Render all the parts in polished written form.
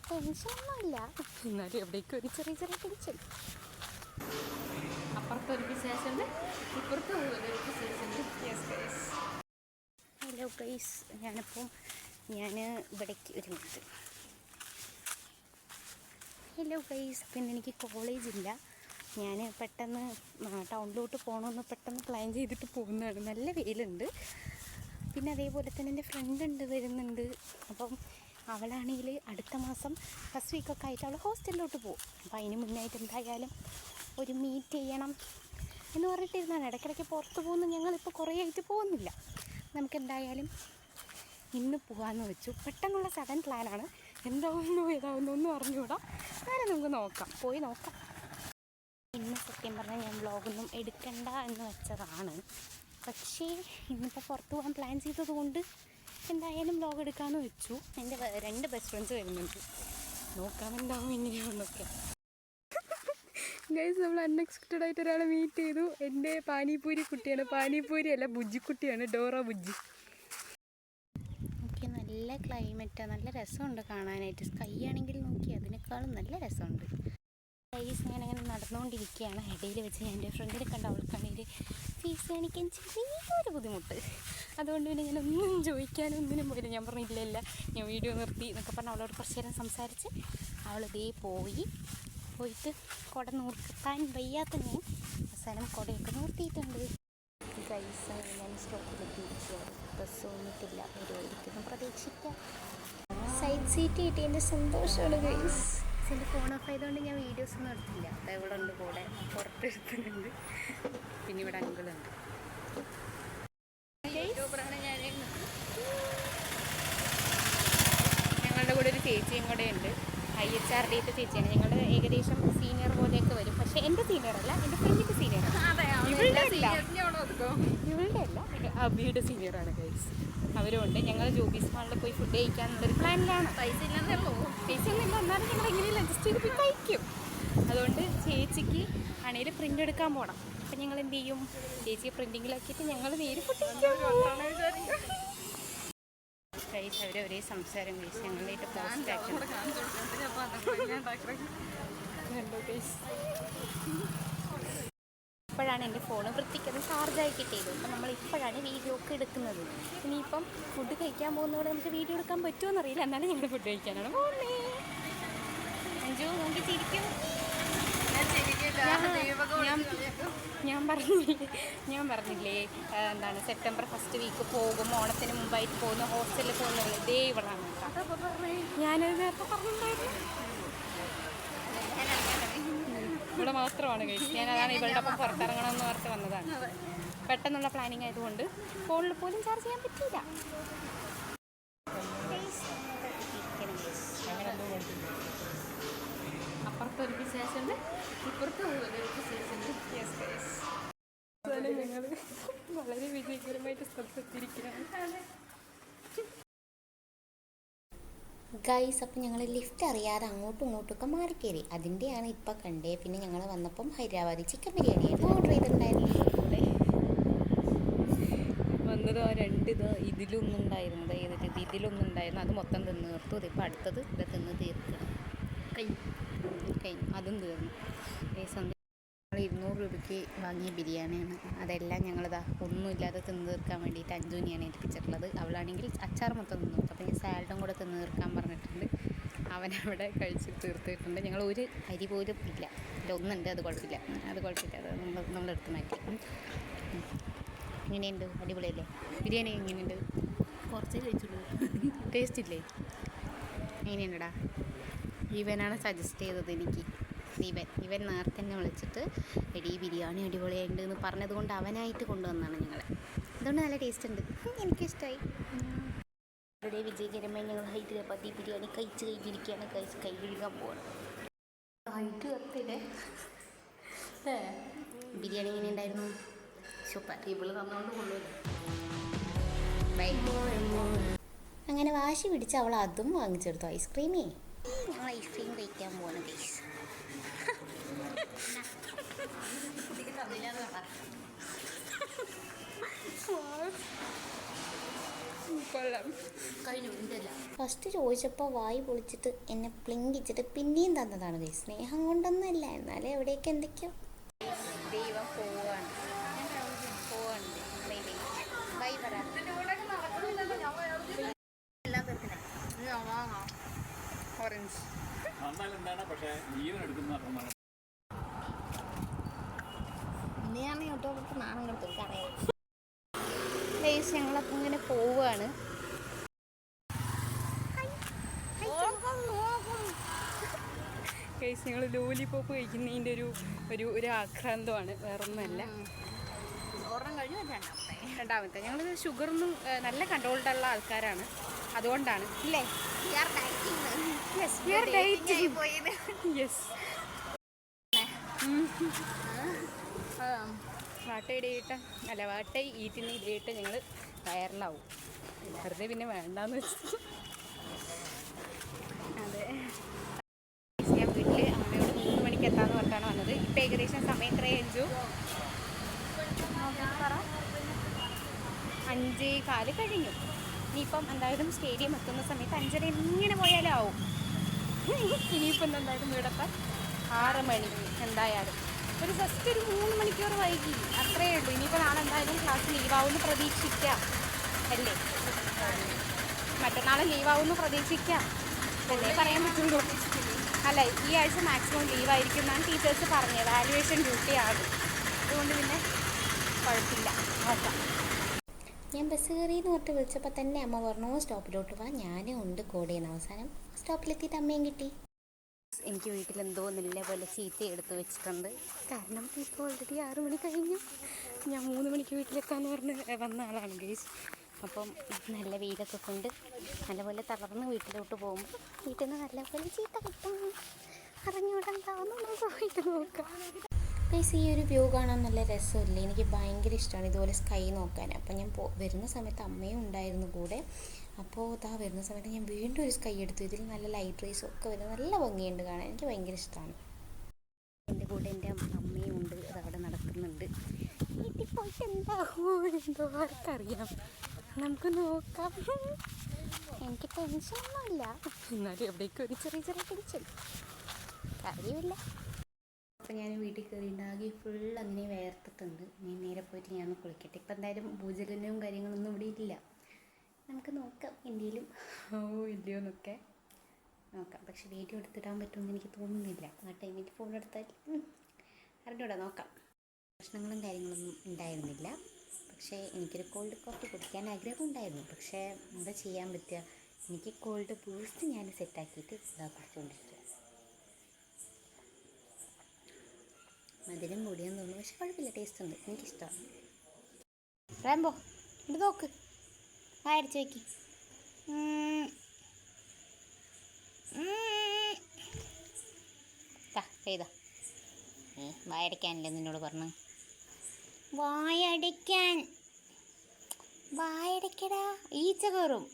ടെൻഷനൊന്നുമില്ല, എന്നാലും എവിടേക്കും ഒരു ചെറിയ ചെറിയ ടെൻഷൻ. അപ്പുറത്തൊരു വിശേഷമുണ്ട്, ഇപ്പുറത്ത് ഒരു വിശേഷമുണ്ട്. ഹലോ ഗൈസ്, ഞാൻ ഇവിടേക്ക് ഒരു മിനിറ്റ്. ഹലോ ഗൈസ്, പിന്നെ എനിക്ക് കോളേജില്ല. ഞാൻ പെട്ടെന്ന് ടൗണിലോട്ട് പോകണമെന്ന് പെട്ടെന്ന് പ്ലാൻ ചെയ്തിട്ട് പോകുന്നതാണ്. നല്ല വെയിലുണ്ട്. പിന്നെ അതേപോലെ തന്നെ എൻ്റെ ഫ്രണ്ട് വരുന്നുണ്ട്. അപ്പം അവളാണെങ്കിൽ അടുത്ത മാസം ഫസ്റ്റ് വീക്കൊക്കെ ആയിട്ട് അവൾ ഹോസ്റ്റലിലോട്ട് പോകും. അപ്പോൾ അതിന് മുന്നായിട്ട് എന്തായാലും ഒരു മീറ്റ് ചെയ്യണം എന്ന് പറഞ്ഞിട്ടിരുന്നാണ്. ഇടയ്ക്കിടയ്ക്ക് പുറത്ത് പോകുന്നു. ഞങ്ങളിപ്പോൾ കുറേ ആയിട്ട് പോകുന്നില്ല. നമുക്ക് എന്തായാലും ഇന്ന് പോകാമെന്ന് വെച്ചു. പെട്ടെന്നുള്ള സഡൻ പ്ലാനാണ്. എന്താവുന്നോ ഏതാവുന്നോ അറിഞ്ഞുകൂടാ. നേരെ നമുക്ക് പോയി നോക്കാം. ഇന്ന് സത്യം പറഞ്ഞാൽ ഞാൻ വ്ളോഗൊന്നും എടുക്കണ്ട എന്ന് വെച്ചതാണ്. പക്ഷേ ഇന്നിപ്പോൾ പുറത്ത് പോകാൻ പ്ലാൻ ചെയ്തതുകൊണ്ട് എന്തായാലും വ്ളോഗ് എടുക്കാമെന്ന് വെച്ചു. എൻ്റെ 2 ബെസ്റ്റ് ഫ്രണ്ട്സ് വരുന്നുണ്ട്. നോക്കാം എന്താവും എങ്ങനെയാണെന്നൊക്കെ. ഗൈസ്, നമ്മൾ അൺഎക്സ്പെക്റ്റഡ് ആയിട്ട് ഒരാളെ മീറ്റ് ചെയ്തു. എൻ്റെ പാനിപൂരി കുട്ടിയാണ്. പാനിപൂരി അല്ല, ബുജ്ജിക്കുട്ടിയാണ്. ഡോറ ബുജ്ജി. ഓക്കെ, നല്ല ക്ലൈമറ്റാണ്. നല്ല രസമുണ്ട് കാണാനായിട്ട്. സ്കൈ ആണെങ്കിൽ നോക്കി അതിനേക്കാളും നല്ല രസമുണ്ട്. ഗൈസ്, ഞാനങ്ങനെ നടന്നുകൊണ്ടിരിക്കുകയാണ്. ഇടയിൽ വെച്ച് ഞാൻ എൻ്റെ ഫ്രണ്ടിനെ കണ്ട അവൾക്കാണെങ്കിൽ ഫീസ് കാണിക്കാൻ ചെറിയൊരു ബുദ്ധിമുട്ട്. അതുകൊണ്ട് പിന്നെ ഞാനൊന്നും ചോദിക്കാനും ഒന്നിനും പോയില്ല. ഞാൻ പറഞ്ഞില്ല, ഞാൻ വീഡിയോ നിർത്തി എന്നൊക്കെ പറഞ്ഞ് അവളോട് കുറച്ച് നേരം സംസാരിച്ച് അവളിതേ പോയിട്ട് കുട നൂർത്താൻ വയ്യാത്ത ഞാൻ അവസാനം കുടയൊക്കെ നൂർത്തിയിട്ടുണ്ട്. ഗൈസ്, ഞാൻ സ്റ്റോപ്പിലെത്തി. ബസ് വന്നിട്ടില്ല, വരുമായിരിക്കുന്നു, പ്രതീക്ഷിക്കാം. സൈഡ് സീറ്റ് കിട്ടിയതിൻ്റെ സന്തോഷമാണ് ഗൈസ്. എൻ്റെ ഫോൺ ഓഫ് ആയതുകൊണ്ട് ഞാൻ വീഡിയോസൊന്നും എടുത്തില്ല. അപ്പോൾ ഇവിടെ ഉണ്ട്, കൂടെ പുറത്തെടുക്കുന്നുണ്ട്. പിന്നെ ഇവിടെ അങ്കിളുണ്ട്. ഞങ്ങളുടെ കൂടെ ഒരു ചേച്ചിയും കൂടെ ഉണ്ട്. IHRD ചേച്ചിയാണ്. ഞങ്ങളുടെ ഏകദേശം സീനിയർ പോലെയൊക്കെ വരും. പക്ഷേ എൻ്റെ സീനിയറല്ല, എൻ്റെ ഫ്രണ്ടിൻ്റെ സീനിയറാണ്. ഇവളുടെ അല്ല, അബിയുടെ സീനിയറാണ് ഗൈസ്. അവരുണ്ട്. ഞങ്ങൾ ജോബീസ് മാളിൽ പോയി ഫുഡ് കഴിക്കാനുള്ളൊരു പ്ലാനിലാണ്. പൈസ ഒന്നുമില്ല, എന്നാലും ഞങ്ങൾ എങ്ങനെയും അഡ്ജസ്റ്റ് ചെയ്ത് പോയി കഴിക്കും. അതുകൊണ്ട് ചേച്ചിക്ക് ആണെങ്കിൽ പ്രിൻ്റ് എടുക്കാൻ പോകണം. അപ്പം ഞങ്ങൾ എന്ത് ചെയ്യും, ചേച്ചിയെ പ്രിൻറ്റിങ്ങിലാക്കിയിട്ട് ഞങ്ങൾ നേരെ ഫുഡ് കഴിക്കാൻ കഴിച്ച് അവർ ഒരേ സംസാരം കഴിച്ച് ഞങ്ങളായിട്ട് പോസ്റ്റ് ആക്കണം. ഇപ്പോഴാണ് എൻ്റെ ഫോണ് വൃത്തിക്കത് ചാർജായി കിട്ടിയത്. അപ്പം നമ്മൾ ഇപ്പോഴാണ് വീഡിയോ ഒക്കെ എടുക്കുന്നത്. ഇനിയിപ്പം ഫുഡ് കഴിക്കാൻ പോകുന്നതോടെ നമുക്ക് വീഡിയോ എടുക്കാൻ പറ്റുമോയെന്നറിയില്ല. എന്നാലും ഞങ്ങൾ ഫുഡ് കഴിക്കാനാണ് പോകുന്നത്. അഞ്ചു നോക്കി ചിരിക്കും. ഞാൻ പറഞ്ഞില്ലേ എന്താണ് സെപ്റ്റംബർ ഫസ്റ്റ് വീക്ക് പോകും, ഓണത്തിന് മുമ്പായിട്ട് പോകുന്ന ഹോസ്റ്റലിൽ പോകുന്നത് ഇതേ ഇവളാണ്. ഞാനത് നേരത്തെ പറഞ്ഞിട്ടുണ്ടായിരുന്നു. ഇവിടെ മാത്രമാണ് കഴിച്ചത്. ഞാനതാണ് ഇവളുടെ ഒപ്പം പുറത്തിറങ്ങണമെന്ന് ഓർത്ത് വന്നതാണ്. പെട്ടെന്നുള്ള പ്ലാനിങ് ആയതുകൊണ്ട് ഫോണിൽ പോലും ചാർജ് ചെയ്യാൻ പറ്റില്ല. അപ്പുറത്തൊരു വിശേഷമുണ്ട്, ഇപ്പുറത്ത് ഒരു വിശേഷമുണ്ട്. ഞങ്ങൾ വളരെ വിജയകരമായിട്ട് സ്ഥലത്തെത്തിയിരിക്കുകയാണ് ഗൈസ്. അപ്പം ഞങ്ങൾ ലിഫ്റ്റ് അറിയാതെ അങ്ങോട്ടും ഇങ്ങോട്ടൊക്കെ മാറിക്കയറി. അതിൻ്റെയാണ് ഇപ്പം കണ്ടേ. പിന്നെ ഞങ്ങൾ വന്നപ്പം ഹൈദരാബാദി ചിക്കൻ ബിരിയാണിയായിരുന്നു ഓർഡർ ചെയ്തിട്ടുണ്ടായിരുന്നു. വന്നത് ആ 2 ഇതിലൊന്നുണ്ടായിരുന്നത് ഇതിലൊന്നുണ്ടായിരുന്നു. അത് മൊത്തം തിന്ന് തീർത്തു. ഇതിപ്പോൾ അടുത്തത് ഇത് തിന്ന് തീർക്കണം. കഴിഞ്ഞു, അതും തീർന്നു. നമ്മൾ 200 രൂപയ്ക്ക് വാങ്ങിയ ബിരിയാണിയാണ്. അതെല്ലാം ഞങ്ങളിതാ ഒന്നുമില്ലാതെ തിന്ന് തീർക്കാൻ വേണ്ടിയിട്ട് അഞ്ജുവിനെയാണ് ഏൽപ്പിച്ചിട്ടുള്ളത്. അവളാണെങ്കിൽ അച്ചാർ മൊത്തം തിന്നു. അപ്പോൾ ഞാൻ സാലഡും കൂടെ തിന്ന് തീർക്കാൻ പറഞ്ഞിട്ടുണ്ട്. അവനവിടെ കഴിച്ച് തീർത്തിട്ടുണ്ട്. ഞങ്ങൾ ഒരു അരി പോലും ഇല്ല. ഒന്നുണ്ട്, അത് കുഴപ്പമില്ല, അത് നമ്മളെടുത്ത് മാറ്റി. എങ്ങനെയുണ്ട്? അടിപൊളിയല്ലേ? ബിരിയാണി എങ്ങനെയുണ്ട്? കുറച്ചേ കഴിച്ചുള്ളൂ. ടേസ്റ്റ് ഇല്ലേ? എങ്ങനെയുണ്ടടാ? ഇവനാണ് സജസ്റ്റ് ചെയ്തത് എനിക്ക്. ഇവൻ നേരത്തെ തന്നെ വിളിച്ചിട്ട് എടി ബിരിയാണി അടിപൊളിയായിട്ടുണ്ട് എന്ന് പറഞ്ഞത് കൊണ്ട് അവനായിട്ട് കൊണ്ടുവന്നതാണ് ഞങ്ങളെ. അതുകൊണ്ട് നല്ല ടേസ്റ്റ് ഉണ്ട്, എനിക്കിഷ്ടമായി. ഇവിടെ വിജയകരമായി ഞങ്ങൾ ഹൈദരാബാദി ബിരിയാണി കഴിച്ച് കഴിഞ്ഞിരിക്കുകയാണ്. കൈ കഴുകാൻ പോകണം. ഹൈറ്റ് കത്തില്ലേ? ബിരിയാണി എങ്ങനെ ഉണ്ടായിരുന്നു? സൂപ്പർ. ഇവള് തന്നുകൊണ്ട് കൊണ്ടുവരും. അങ്ങനെ വാശി പിടിച്ച് അവൾ അതും വാങ്ങിച്ചെടുത്തു. ഐസ്ക്രീമേ, ഞങ്ങൾ ഐസ്ക്രീം കഴിക്കാൻ പോകണം ഗൈസ്. കൊള്ളാം. കഴിഞ്ഞു ഇതല്ല. ഫസ്റ്റ് ചോദിച്ചപ്പോൾ വായി പൊളിച്ചിട്ട് എന്നെ പ്ലിങ്കിച്ചിട്ട് പിന്നെയും തന്നതാണ് ഗൈസ്. സ്നേഹം കൊണ്ടൊന്നുമല്ല, എന്നാലും എവിടെയൊക്കെ എന്തൊക്കെയോ. ദൈവം പോവാണ്. ബൈ പറ. ഓറഞ്ച് ഞങ്ങളപ്പോൾ ഇങ്ങനെ പോവുകയാണ്. കേസ് ഞങ്ങൾ ലോലിപോപ്പ് കഴിക്കുന്നതിൻ്റെ ഒരു ആക്രാന്തമാണ്, വേറൊന്നുമല്ല. രണ്ടാമത്തെ ഞങ്ങൾ ഷുഗറൊന്നും നല്ല കൺട്രോൾഡുള്ള ആൾക്കാരാണ്, അതുകൊണ്ടാണ് ഇല്ലേ. വാട്ട ഈറ്റിന് ഇടയിട്ട് ഞങ്ങൾ വൈറലാവും. വെറുതെ പിന്നെ വേണ്ടാന്ന് വെച്ചു. അതെ, ഞാൻ വീട്ടിൽ അമ്മയോട് 3 മണിക്ക് എത്താമെന്ന് പറഞ്ഞാണ് വന്നത്. ഇപ്പം ഏകദേശം സമയം എത്രയും 5:15 കഴിഞ്ഞു. ഇനിയിപ്പം എന്തായാലും സ്റ്റേഡിയം എത്തുന്ന സമയത്ത് 5:30 എങ്ങനെ പോയാലും ആവും. ഇനിയിപ്പം എന്തായാലും ഇവിടത്തെ 6 മണി എന്തായാലും ജസ്റ്റ് ഒരു 3 മണിക്കൂർ വൈകി, അത്രയേ ഉള്ളൂ. ഇനിയിപ്പോൾ നാളെ എന്തായാലും ക്ലാസ് ലീവാവുമെന്ന് പ്രതീക്ഷിക്കാം അല്ലേ. മറ്റന്നാളും ലീവാവുമെന്ന് പ്രതീക്ഷിക്കാം അല്ലേ, പറയാൻ പറ്റുള്ളൂ. അല്ല, ഈ ആഴ്ച മാക്സിമം ലീവായിരിക്കും എന്നാണ് ടീച്ചേഴ്സ് പറഞ്ഞത്. വാല്യുവേഷൻ ഡ്യൂട്ടി ആകും, അതുകൊണ്ട് പിന്നെ കുഴപ്പമില്ല, നോക്കാം. ഞാൻ ബസ് കയറിയെന്ന് പറഞ്ഞിട്ട് വിളിച്ചപ്പോൾ തന്നെ അമ്മ പറഞ്ഞു സ്റ്റോപ്പിലോട്ട് പോവാൻ. ഞാനും ഉണ്ട് കൂടെയെന്ന്. അവസാനം സ്റ്റോപ്പിലെത്തിയിട്ട് അമ്മയും കിട്ടി. എനിക്ക് വീട്ടിലെന്തോ നല്ല പോലെ ചീത്ത എടുത്ത് വെച്ചിട്ടുണ്ട്. കാരണം ഇപ്പോൾ ഓൾറെഡി 6 മണി കഴിഞ്ഞു. ഞാൻ 3 മണിക്ക് വീട്ടിലെത്താമെന്ന് പറഞ്ഞ് വന്ന ആളാണ് ഗൈസ്. അപ്പം നല്ല വെയിലൊക്കെ കൊണ്ട് നല്ലപോലെ തളർന്ന് വീട്ടിലോട്ട് പോകുമ്പോൾ വീട്ടിൽ നിന്ന് നല്ലപോലെ ചീത്ത കിട്ടും. അറിഞ്ഞുകൊണ്ടെന്താവുന്നു നമുക്ക് പോയിട്ട് നോക്കാം. ഗൈസ്, ഈ ഒരു വ്യൂ കാണാൻ നല്ല രസമില്ലേ. എനിക്ക് ഭയങ്കര ഇഷ്ടമാണ് ഇതുപോലെ സ്കൈ നോക്കാൻ. അപ്പം ഞാൻ വരുന്ന സമയത്ത് അമ്മയും ഉണ്ടായിരുന്നു കൂടെ. അപ്പോൾ വരുന്ന സമയത്ത് ഞാൻ വീണ്ടും ഒരു സ്കൈ എടുത്തു. ഇതിൽ നല്ല ലൈറ്റ് റേസും ഒക്കെ വരുന്നത് നല്ല ഭംഗിയുണ്ട് കാണാൻ. എനിക്ക് ഭയങ്കര ഇഷ്ടമാണ്. എൻ്റെ കൂടെ എൻ്റെ അമ്മയും ഉണ്ട്, അതവിടെ നടക്കുന്നുണ്ട്. വീട്ടിൽ പോയിട്ട് എന്താകുമോ എന്തോ ആർക്കറിയാം, നമുക്ക് നോക്കാം. എനിക്ക് ടെൻഷനൊന്നുമില്ല, എന്നാലും എവിടേക്കും ഒരു ചെറിയ ടെൻഷൻ കാര്യമില്ല. അപ്പോൾ ഞാൻ വീട്ടിൽ കയറിയിട്ടുണ്ടാകെ ഫുൾ അങ്ങനെ വേർത്തിട്ടുണ്ട്. ഞാൻ നേരെ പോയിട്ട് ഞാൻ കുളിക്കട്ടെ. ഇപ്പം എന്തായാലും ഭൂചലനവും കാര്യങ്ങളൊന്നും ഇവിടെ ഇല്ല. നമുക്ക് നോക്കാം എന്തെങ്കിലും ഇല്ലയോ എന്നൊക്കെ നോക്കാം. പക്ഷെ വീഡിയോ എടുത്തിടാൻ പറ്റുമെന്ന് എനിക്ക് തോന്നുന്നില്ല. ആ ടൈമിൽ ഫോൺ എടുത്താൽ അറിഞ്ഞൂടാ, നോക്കാം. പ്രശ്നങ്ങളും കാര്യങ്ങളൊന്നും ഉണ്ടായിരുന്നില്ല. പക്ഷേ എനിക്കൊരു കോൾഡ് കോഫി കുടിക്കാൻ ആഗ്രഹം ഉണ്ടായിരുന്നു. പക്ഷേ എന്താ ചെയ്യാൻ പറ്റുക, എനിക്ക് കോൾഡ് ബൂസ്റ്റ് ഞാൻ സെറ്റാക്കിയിട്ട് ഇതാ കുടിച്ചുകൊണ്ടിരിക്കുക. മധുരം കൂടിയെന്ന് തോന്നുന്നു, പക്ഷെ കുഴപ്പമില്ല, ടേസ്റ്റ് ഉണ്ട്, എനിക്കിഷ്ടമാണ്. റാംബോ ഇത് നോക്ക്, വായടിച്ച് വയ്ക്ക്. ചെയ്താ വായടയ്ക്കാനല്ലേ നിന്നോട് പറഞ്ഞു. വായടയ്ക്കടാ, ഈച്ച കയറും.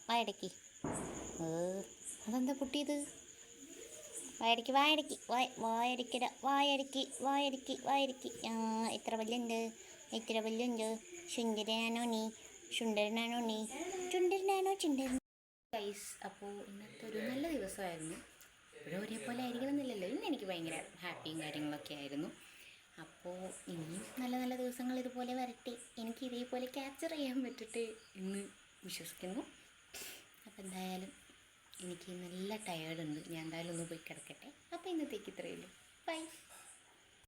വായടയ്ക്ക്. അതെന്താ പൊട്ടിയത്? വായടയ്ക്കടാ, വായടയ്ക്ക്. എത്ര പല്ലുണ്ട്? ചുണ്ടരനാണോ നീ? ഗൈസ്, അപ്പോൾ ഇന്നത്തെ ഒരു നല്ല ദിവസമായിരുന്നു. എപ്പോഴും ഒരേപോലെ ആയിരിക്കണമെന്നില്ലല്ലോ. ഇന്ന് എനിക്ക് ഭയങ്കര ഹാപ്പിയും കാര്യങ്ങളൊക്കെ ആയിരുന്നു. അപ്പോൾ ഇനിയും നല്ല നല്ല ദിവസങ്ങൾ ഇതുപോലെ വരട്ടെ, എനിക്ക് ഇതേപോലെ ക്യാപ്ചർ ചെയ്യാൻ പറ്റട്ടെ എന്ന് വിശ്വസിക്കുന്നു. അപ്പോൾ എന്തായാലും എനിക്ക് നല്ല ടയേർഡുണ്ട്. ഞാൻ എന്തായാലും ഒന്ന് പോയി കിടക്കട്ടെ. അപ്പോൾ ഇന്നത്തേക്ക് ഇത്രയേ ഉള്ളൂ. ബൈ.